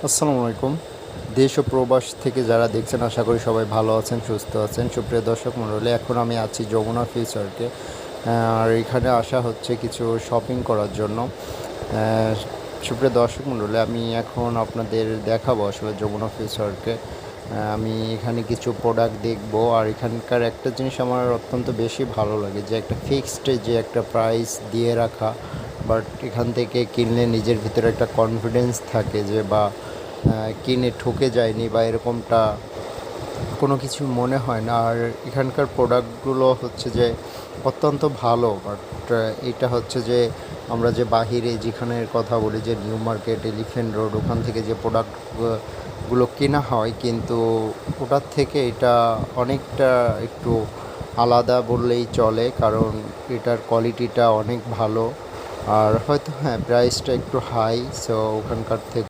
আসসালামু আলাইকুম। দেশ ও প্রবাস থেকে যারা দেখছেন আশা করি সবাই ভালো আছেন, সুস্থ আছেন। সুপ্রিয় দর্শক মণ্ডলী, এখন আমি আছি যমুনা ফিউচারকে। আর এখানে আসা হচ্ছে কিছু শপিং করার জন্য। সুপ্রিয় দর্শক মণ্ডলী, আমি এখন আপনাদের দেখাবো আসলে যমুনা ফিউচারকে। আমি এখানে কিছু প্রোডাক্ট দেখব। আর এখানকার একটা জিনিস আমার অত্যন্ত বেশি ভালো লাগে, যে একটা ফিক্সড যে একটা প্রাইস দিয়ে রাখা। বাট এখান থেকে কিনলে নিজের ভিতরে একটা কনফিডেন্স থাকে যে বা কিনে ঠকে যায়নি বা এরকমটা কোনো কিছু মনে হয় না। আর এখানকার প্রোডাক্টগুলো হচ্ছে যে অত্যন্ত ভালো। বাট এটা হচ্ছে যে আমরা যে বাহিরে যেখানের কথা বলি, যে নিউ মার্কেট, এলিফ্যান্ট রোড, ওখান থেকে যে প্রোডাক্টগুলো কেনা হয়, কিন্তু ওটার থেকে এটা অনেকটা একটু আলাদা বললেই চলে, কারণ এটার কোয়ালিটিটা অনেক ভালো। আর হয়তো হ্যাঁ, প্রাইসটা একটু হাই, সো ওখানকার থেকে